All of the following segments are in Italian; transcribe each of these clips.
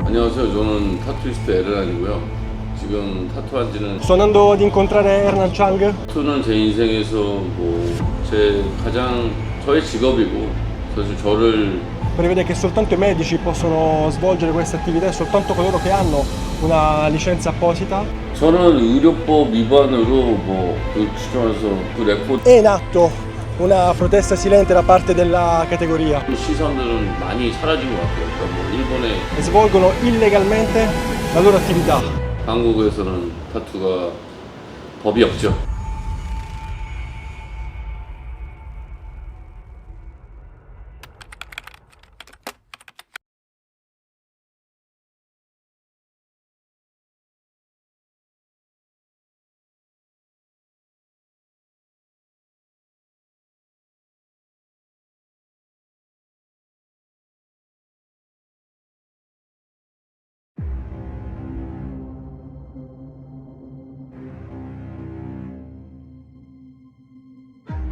안녕하세요. 저는 타투이스트 에르란이고요. 지금 타투한 지는 Sto andando ad incontrare Hernan Chang. 타투는 제 인생에서 저의 직업이고 사실 저를 Prevede che soltanto i medici possono svolgere queste attività e soltanto coloro che hanno una licenza apposita. 저는 의료법 위반으로 추정해서 그 레포트 È in atto una protesta silente da parte della categoria 시선들은 많이 사라진 것 같아요. 그러니까 일본에 e svolgono illegalmente la loro attività. 한국에서는 타투가 법이 없죠.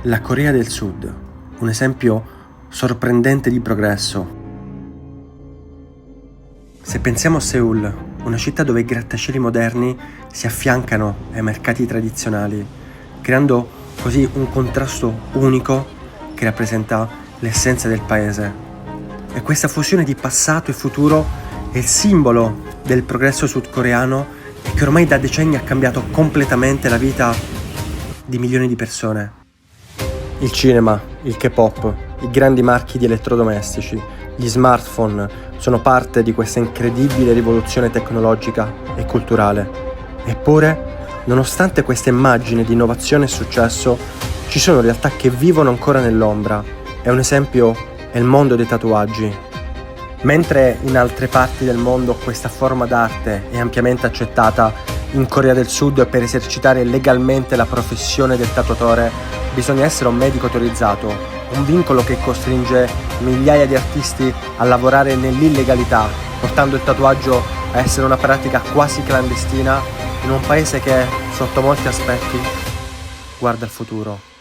La Corea del Sud, un esempio sorprendente di progresso. Se pensiamo a Seoul, una città dove i grattacieli moderni si affiancano ai mercati tradizionali, creando così un contrasto unico che rappresenta l'essenza del paese. E questa fusione di passato e futuro è il simbolo del progresso sudcoreano e che ormai da decenni ha cambiato completamente la vita di milioni di persone. Il cinema, il K-pop, i grandi marchi di elettrodomestici, gli smartphone sono parte di questa incredibile rivoluzione tecnologica e culturale. Eppure, nonostante questa immagine di innovazione e successo, ci sono realtà che vivono ancora nell'ombra. E un esempio è il mondo dei tatuaggi. Mentre in altre parti del mondo questa forma d'arte è ampiamente accettata, in Corea del Sud per esercitare legalmente la professione del tatuatore bisogna essere un medico autorizzato, un vincolo che costringe migliaia di artisti a lavorare nell'illegalità, portando il tatuaggio a essere una pratica quasi clandestina in un paese che, sotto molti aspetti, guarda il futuro.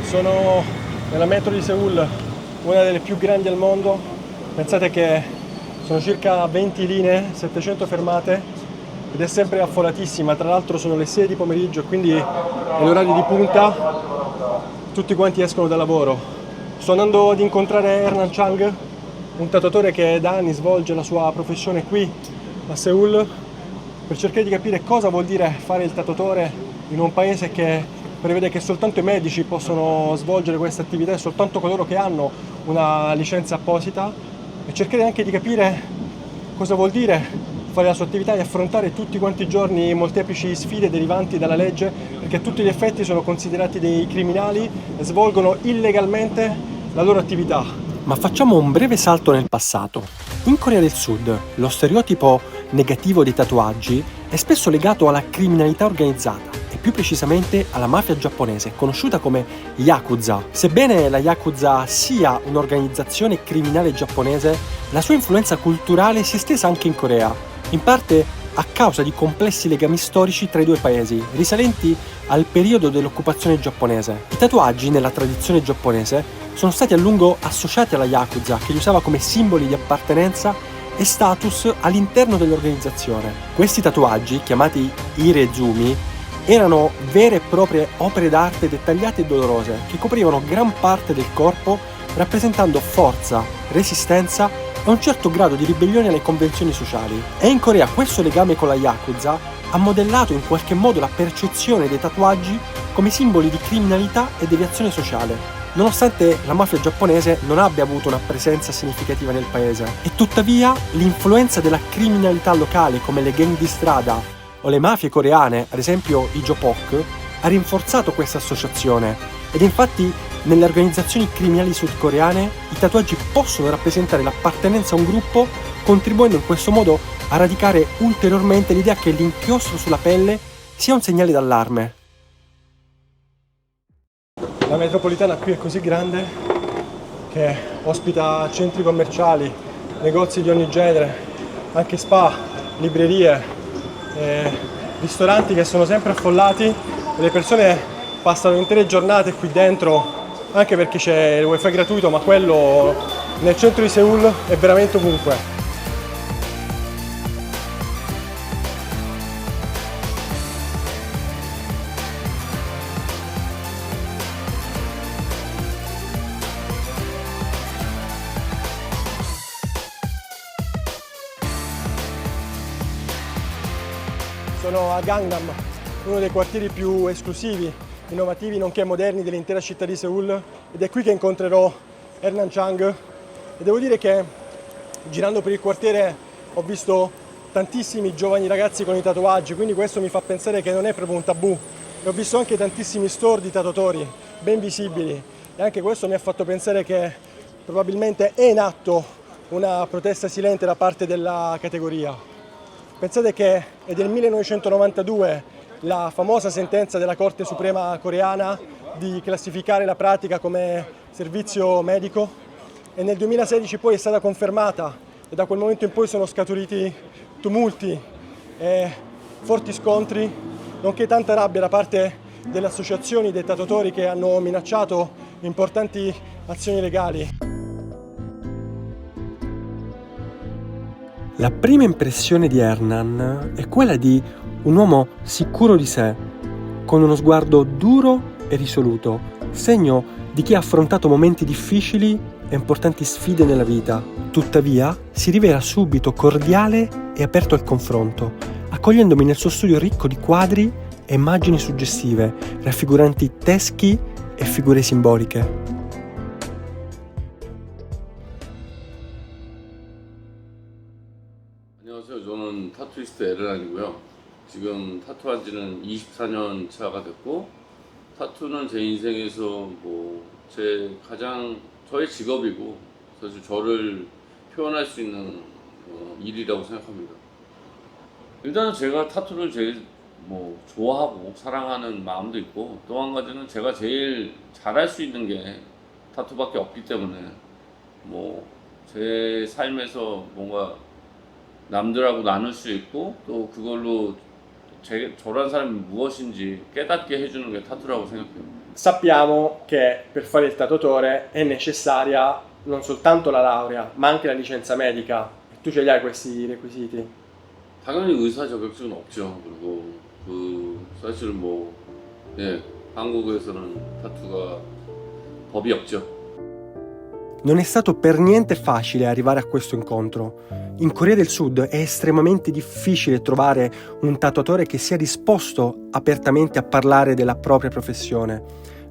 Sono nella metro di Seoul, una delle più grandi al mondo. Pensate che sono circa 20 linee, 700 fermate ed è sempre affollatissima. Tra l'altro sono le 6 di pomeriggio, quindi è l'orario di punta, tutti quanti escono da lavoro. Sto andando ad incontrare Hernan Chang, un tatuatore che da anni svolge la sua professione qui a Seoul, per cercare di capire cosa vuol dire fare il tatuatore in un paese che prevede che soltanto i medici possono svolgere queste attività e soltanto coloro che hanno una licenza apposita, e cercare anche di capire cosa vuol dire fare la sua attività e affrontare tutti quanti i giorni molteplici sfide derivanti dalla legge, perché a tutti gli effetti sono considerati dei criminali e svolgono illegalmente la loro attività. Ma facciamo un breve salto nel passato. In Corea del Sud, lo stereotipo negativo dei tatuaggi è spesso legato alla criminalità organizzata e più precisamente alla mafia giapponese, conosciuta come Yakuza. Sebbene la Yakuza sia un'organizzazione criminale giapponese, la sua influenza culturale si è estesa anche in Corea, in parte a causa di complessi legami storici tra i due paesi, risalenti al periodo dell'occupazione giapponese. I tatuaggi, nella tradizione giapponese, sono stati a lungo associati alla Yakuza, che li usava come simboli di appartenenza e status all'interno dell'organizzazione. Questi tatuaggi, chiamati irezumi, erano vere e proprie opere d'arte dettagliate e dolorose, che coprivano gran parte del corpo, rappresentando forza, resistenza e un certo grado di ribellione alle convenzioni sociali. E in Corea questo legame con la Yakuza ha modellato in qualche modo la percezione dei tatuaggi come simboli di criminalità e deviazione sociale, nonostante la mafia giapponese non abbia avuto una presenza significativa nel paese. E tuttavia l'influenza della criminalità locale, come le gang di strada o le mafie coreane, ad esempio i Jopok, ha rinforzato questa associazione, ed infatti nelle organizzazioni criminali sudcoreane i tatuaggi possono rappresentare l'appartenenza a un gruppo, contribuendo in questo modo a radicare ulteriormente l'idea che l'inchiostro sulla pelle sia un segnale d'allarme. La metropolitana qui è così grande che ospita centri commerciali, negozi di ogni genere, anche spa, librerie, ristoranti che sono sempre affollati e le persone passano intere giornate qui dentro, anche perché c'è il wifi gratuito, ma quello nel centro di Seul è veramente ovunque. Sono a Gangnam, uno dei quartieri più esclusivi, innovativi nonché moderni dell'intera città di Seul, ed è qui che incontrerò Hernan Chang. E devo dire che girando per il quartiere ho visto tantissimi giovani ragazzi con i tatuaggi, quindi questo mi fa pensare che non è proprio un tabù. E ho visto anche tantissimi store di tatuatori ben visibili e anche questo mi ha fatto pensare che probabilmente è in atto una protesta silente da parte della categoria. Pensate che è del 1992 la famosa sentenza della Corte Suprema coreana di classificare la pratica come servizio medico e nel 2016 poi è stata confermata e da quel momento in poi sono scaturiti tumulti e forti scontri, nonché tanta rabbia da parte delle associazioni dei tatuatori che hanno minacciato importanti azioni legali. La prima impressione di Hernan è quella di un uomo sicuro di sé, con uno sguardo duro e risoluto, segno di chi ha affrontato momenti difficili e importanti sfide nella vita. Tuttavia, si rivela subito cordiale e aperto al confronto, accogliendomi nel suo studio ricco di quadri e immagini suggestive, raffiguranti teschi e figure simboliche. 안녕하세요. 저는 타투이스트 에르란이고요. 지금 타투한 지는 24년 차가 됐고, 타투는 제 인생에서 저의 직업이고, 사실 저를 표현할 수 있는 일이라고 생각합니다. 일단은 제가 타투를 제일 좋아하고 사랑하는 마음도 있고, 또 한 가지는 제가 제일 잘할 수 있는 게 타투밖에 없기 때문에 제 삶에서 뭔가 남들하고 나눌 수 있고 또 그걸로 저란 사람이 무엇인지 깨닫게 해주는 게 타투라고 생각해요. Sappiamo che per fare il tatuatore è necessaria non soltanto la laurea, ma anche la licenza medica. Tu ce li hai questi requisiti? 당연히 의사 자격증은 없죠. 그리고 사실 한국에서는 타투가 법이 없죠. Non è stato per niente facile arrivare a questo incontro. In Corea del Sud è estremamente difficile trovare un tatuatore che sia disposto apertamente a parlare della propria professione.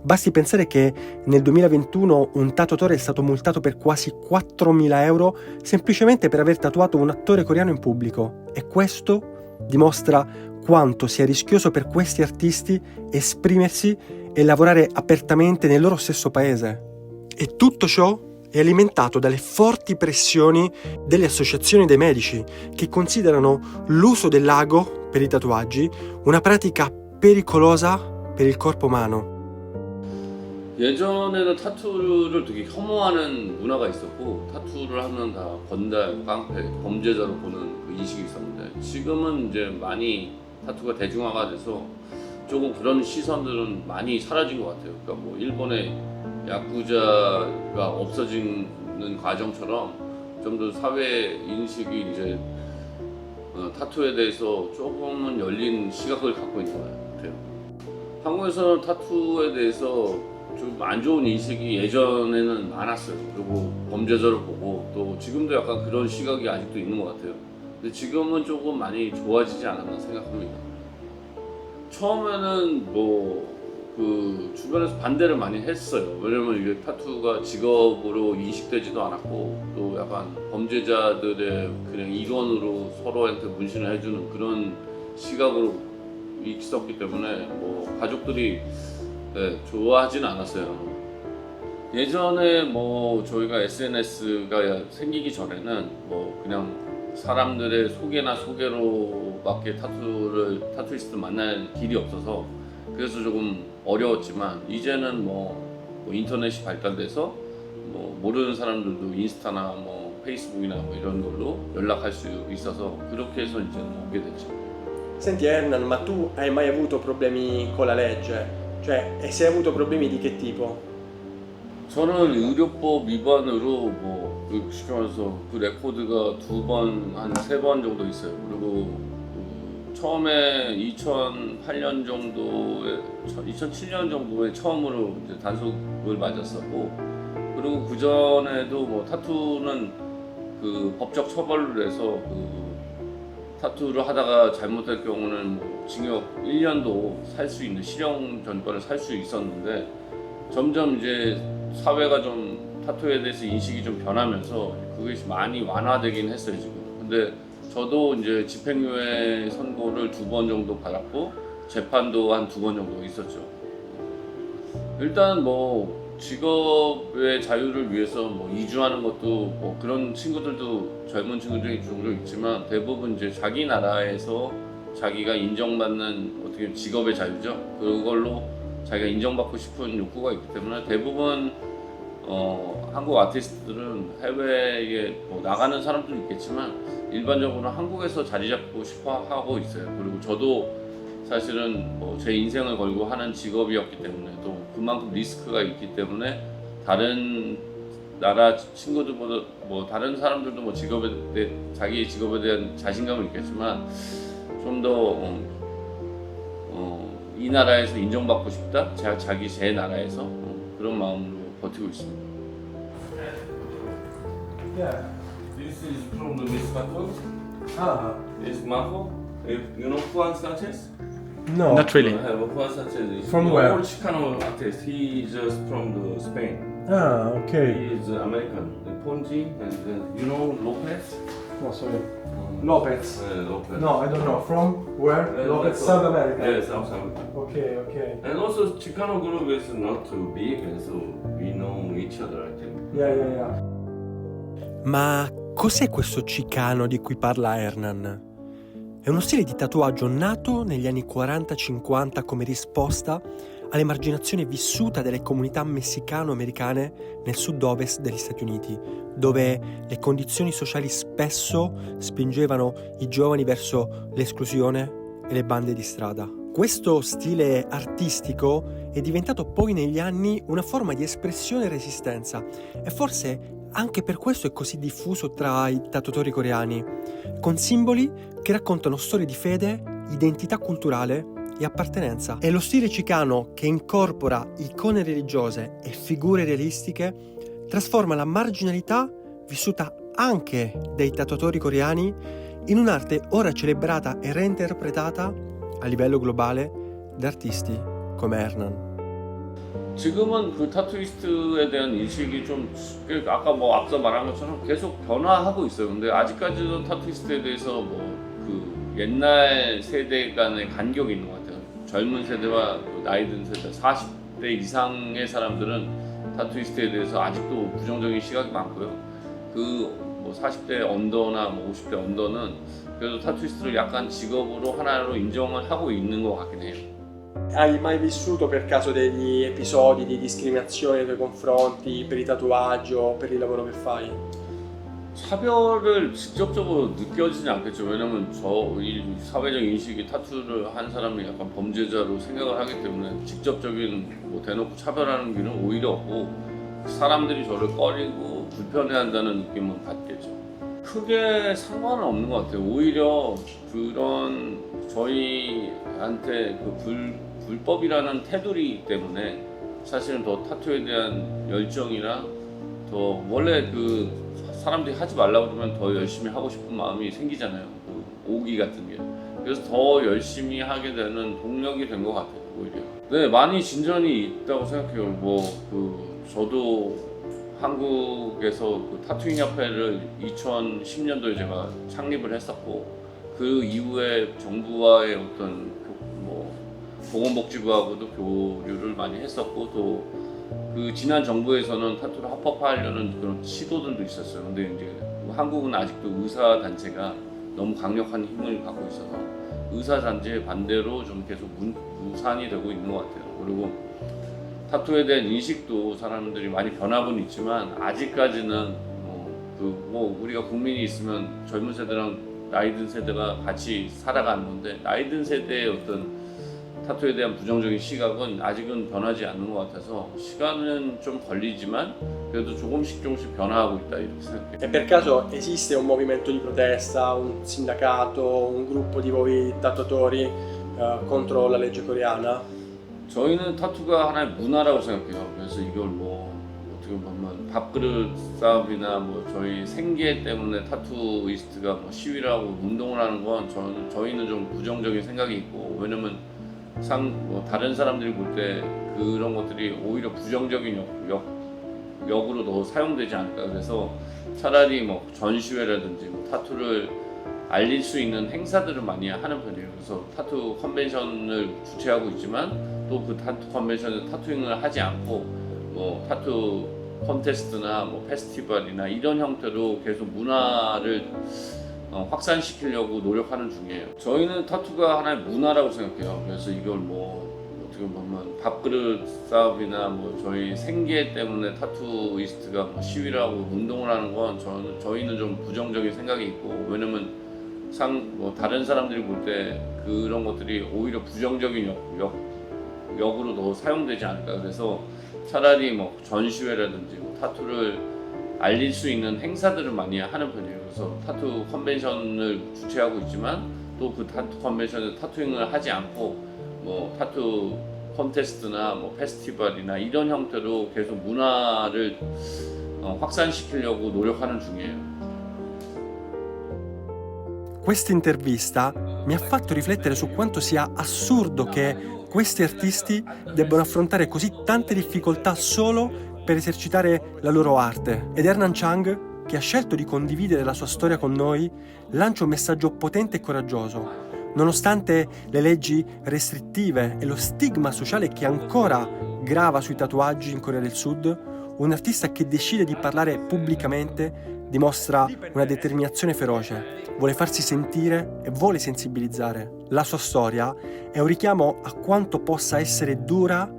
Basti pensare che nel 2021 un tatuatore è stato multato per quasi 4.000 euro semplicemente per aver tatuato un attore coreano in pubblico. E questo dimostra quanto sia rischioso per questi artisti esprimersi e lavorare apertamente nel loro stesso paese. E tutto ciò è alimentato dalle forti pressioni delle associazioni dei medici che considerano l'uso dell'ago per i tatuaggi una pratica pericolosa per il corpo umano. 예전에는 타투를 되게 혐오하는 문화가 있었고 타투를 하면 다 건달, 깡패, 범죄자로 보는 그 인식이 있었는데 지금은 이제 많이 타투가 대중화가 돼서 조금 그런 시선들은 많이 사라진 것 같아요. 그러니까 일본의 야쿠자가 없어지는 과정처럼 좀 더 사회 인식이 이제 타투에 대해서 조금은 열린 시각을 갖고 있는 것 같아요. 한국에서는 타투에 대해서 좀 안 좋은 인식이 예전에는 많았어요. 그리고 범죄자를 보고 또 지금도 약간 그런 시각이 아직도 있는 것 같아요. 근데 지금은 조금 많이 좋아지지 않았나 생각합니다. 처음에는 주변에서 반대를 많이 했어요. 왜냐면 이게 타투가 직업으로 인식되지도 않았고 또 약간 범죄자들의 그냥 일원으로 서로한테 문신을 해주는 그런 시각으로 있었기 때문에 가족들이 좋아하진 않았어요. 예전에 저희가 SNS가 생기기 전에는 그냥 사람들의 소개로밖에 타투이스트 만날 길이 없어서 그래서 조금 어려웠지만 이제는 뭐 인터넷이 발달돼서 뭐 모르는 사람들도 인스타나 뭐 페이스북이나 뭐 이런 걸로 연락할 수 있어서 그렇게 해서 이제 오게 됐죠. Senti Hernan, ma tu hai mai avuto problemi con la legge? Cioè, e se hai avuto problemi di che tipo? 저는 의료법 위반으로 쉽게 말해서 그 레코드가 한 3번 정도 있어요. 그리고 처음에 2007년 정도에 처음으로 이제 단속을 맞았었고, 그리고 그 전에도 타투는 그 법적 처벌을 해서 타투를 하다가 잘못할 경우는 징역 1년도 살 수 있는 실형 전과를 살 수 있었는데 점점 이제 사회가 좀 타투에 대해서 인식이 좀 변하면서 그것이 많이 완화되긴 했어요 지금. 근데 저도 이제 집행유예 선고를 2번 정도 받았고 재판도 한 2번 정도 있었죠. 일단 직업의 자유를 위해서 이주하는 것도 그런 친구들도 젊은 친구들이 종종 있지만 대부분 이제 자기 나라에서 자기가 인정받는 어떻게 직업의 자유죠. 그걸로 자기가 인정받고 싶은 욕구가 있기 때문에 대부분 한국 아티스트들은 해외에 나가는 사람도 있겠지만 일반적으로 한국에서 자리 잡고 싶어 하고 있어요. 그리고 저도 사실은 제 인생을 걸고 하는 직업이었기 때문에 또 그만큼 리스크가 있기 때문에 다른 나라 친구들보다 다른 사람들도 자기 직업에 대한 자신감은 있겠지만 좀 더 이 나라에서 인정받고 싶다, 제 나라에서 그런 마음으로 버티고 있습니다. Yeah. This is from the Miss Tattoo. Ah, It's Marco. You know Juan Sanchez? no. Not really. Juan Sanchez is From an where? old Chicano artist. He is just from the Spain. Ah, ok. He is American. Ponzi and you know Lopez? No, sorry. Lopez. Lopez. No, I don't know. From where? Lopez, that's South all. America. Yeah, South America. Okay, okay. And also Chicano group is not too big, and so we know each other, I think. Yeah, yeah, yeah. Ma cos'è questo Chicano di cui parla Hernan? È uno stile di tatuaggio nato negli anni 40-50 come risposta all'emarginazione vissuta delle comunità messicano-americane nel sud-ovest degli Stati Uniti, dove le condizioni sociali spesso spingevano i giovani verso l'esclusione e le bande di strada. Questo stile artistico è diventato poi negli anni una forma di espressione e resistenza e forse anche per questo è così diffuso tra i tatuatori coreani, con simboli che raccontano storie di fede, identità culturale e appartenenza. È lo stile Chicano che incorpora icone religiose e figure realistiche, trasforma la marginalità vissuta anche dai tatuatori coreani in un'arte ora celebrata e reinterpretata a livello globale da artisti come Hernan. 지금은 그 타투이스트에 대한 인식이 좀 아까 앞서 말한 것처럼 계속 변화하고 있어요. 근데 아직까지도 타투이스트에 대해서 그 옛날 세대 간의 간격이 있는 것 같아요. 젊은 세대와 나이 든 세대, 40대 이상의 사람들은 타투이스트에 대해서 아직도 부정적인 시각이 많고요. 40대 언더나 50대 언더는 그래도 타투이스트를 약간 직업으로 하나로 인정을 하고 있는 것 같긴 해요. Hai mai vissuto per caso degli episodi di discriminazione nei tuoi confronti per i tatuaggi o per il lavoro che fai? 차별을 직접적으로 느껴지진 않겠죠. 왜냐면 이 사회적 인식이 타투를 한 사람이 약간 범죄자로 생각을 하기 때문에 직접적인 대놓고 차별하는 길은 오히려 없고 사람들이 저를 꺼리고 불편해한다는 느낌은 받겠죠. 크게 상관은 없는 것 같아요. 오히려 그런 저희한테 불법이라는 테두리 때문에 사실은 더 타투에 대한 열정이나 더 원래 사람들이 하지 말라고 그러면 더 열심히 하고 싶은 마음이 생기잖아요. 오기 같은 게. 그래서 더 열심히 하게 되는 동력이 된 것 같아요. 오히려. 네, 많이 진전이 있다고 생각해요. 저도 한국에서 타투잉 협회를 2010년도에 제가 창립을 했었고 그 이후에 정부와의 어떤 보건복지부하고도 교류를 많이 했었고 또 그 지난 정부에서는 타투를 합법화하려는 그런 시도들도 있었어요. 근데 이제 한국은 아직도 의사 단체가 너무 강력한 힘을 갖고 있어서 의사 단체의 반대로 좀 계속 무산이 되고 있는 것 같아요. 그리고 타투에 대한 인식도 사람들이 많이 변화는 있지만 아직까지는 우리가 국민이 있으면 젊은 세대랑 나이 든 세대가 같이 살아가는 건데 나이 든 세대의 어떤 타투에 대한 부정적인 시각은 아직은 변하지 않는 것 같아서 시간은 좀 걸리지만 그래도 조금씩 변화하고 있다 이렇게 생각해요. E per caso esiste un movimento di protesta, un sindacato, un gruppo di voi tatuatori contro la legge coreana? 저희는 타투가 하나의 문화라고 생각해요. 그래서 이걸 어떻게 보면 밥그릇 싸움이나 저희 생계 때문에 타투이스트가 시위를 하고 운동을 하는 건 저희는 좀 부정적인 생각이 있고 왜냐면 다른 사람들이 볼 때 그런 것들이 오히려 부정적인 역으로 더 사용되지 않을까. 그래서 차라리 전시회라든지 타투를 알릴 수 있는 행사들을 많이 하는 편이에요. 그래서 타투 컨벤션을 주최하고 있지만 또 그 타투 컨벤션에 타투잉을 하지 않고 타투 콘테스트나 페스티벌이나 이런 형태로 계속 문화를 확산시키려고 노력하는 중이에요. 저희는 타투가 하나의 문화라고 생각해요. 그래서 이걸 어떻게 보면 밥그릇 싸움이나 저희 생계 때문에 타투이스트가 시위를 하고 운동을 하는 건 저희는 좀 부정적인 생각이 있고 왜냐면 다른 사람들이 볼 때 그런 것들이 오히려 부정적인 역으로 더 사용되지 않을까. 그래서 차라리 전시회라든지 타투를 알릴 수 있는 행사들을 많이 하는 편이에요. 그래서 타투 컨벤션을 주최하고 있지만 또 그 타투 컨벤션에 타투잉을 하지 않고 타투 콘테스트나 페스티벌이나 i런 형태로 계속 문화를 확산시키려고 노력하는 중이에요. Questa intervista mi ha fatto riflettere su quanto sia assurdo che questi artisti debbano affrontare così tante difficoltà solo per esercitare la loro arte. Ed Hernan Chang, che ha scelto di condividere la sua storia con noi, lancia un messaggio potente e coraggioso. Nonostante le leggi restrittive e lo stigma sociale che ancora grava sui tatuaggi in Corea del Sud, un artista che decide di parlare pubblicamente dimostra una determinazione feroce, vuole farsi sentire e vuole sensibilizzare. La sua storia è un richiamo a quanto possa essere dura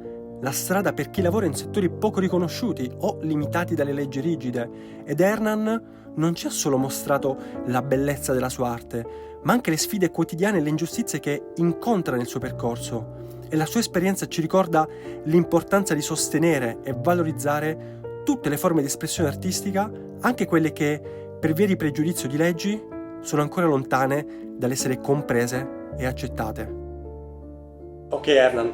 la strada per chi lavora in settori poco riconosciuti o limitati dalle leggi rigide. Ed Hernan non ci ha solo mostrato la bellezza della sua arte, ma anche le sfide quotidiane e le ingiustizie che incontra nel suo percorso. E la sua esperienza ci ricorda l'importanza di sostenere e valorizzare tutte le forme di espressione artistica, anche quelle che, per via di pregiudizio di leggi, sono ancora lontane dall'essere comprese e accettate. Ok Hernan,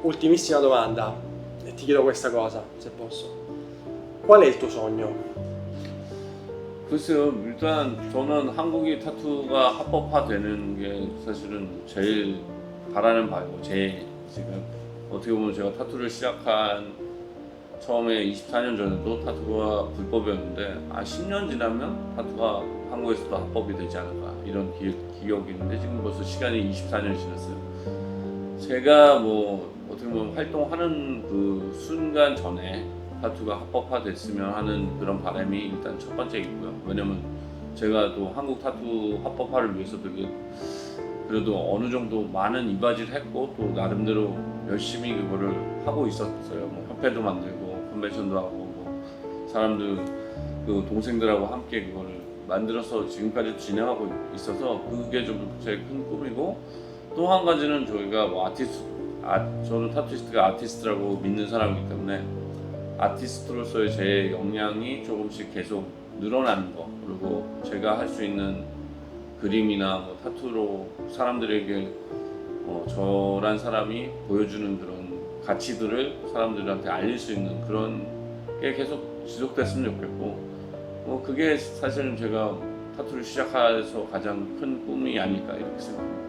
ultimissima domanda e ti chiedo questa cosa, se posso. Qual è il tuo sogno? 글쎄요, 일단 저는 한국이 타투가 합법화되는 게 사실은 제일 바라는 바이고 지금 어떻게 보면 제가 타투를 시작한 처음에 24년 전에도 타투가 불법이었는데 10년 지나면 타투가 한국에서도 합법이 되지 않을까 이런 기억이 있는데 지금 벌써 시간이 24년이 지났어요. 제가 어떻게 보면 활동하는 그 순간 전에 타투가 합법화됐으면 하는 그런 바람이 일단 첫 번째이고요. 왜냐면 제가 또 한국 타투 합법화를 위해서 되게 그래도 어느 정도 많은 이바지를 했고 또 나름대로 열심히 그거를 하고 있었어요. 협회도 만들고 컨벤션도 하고 사람들 그 동생들하고 함께 그거를 만들어서 지금까지 진행하고 있어서 그게 좀 제 큰 꿈이고 또 한 가지는 저희가 저는 타투이스트가 아티스트라고 믿는 사람이기 때문에 아티스트로서의 제 역량이 조금씩 계속 늘어나는 거 그리고 제가 할 수 있는 그림이나 타투로 사람들에게 저란 사람이 보여주는 그런 가치들을 사람들한테 알릴 수 있는 그런 게 계속 지속됐으면 좋겠고 그게 사실은 제가 타투를 시작해서 가장 큰 꿈이 아닐까 이렇게 생각합니다.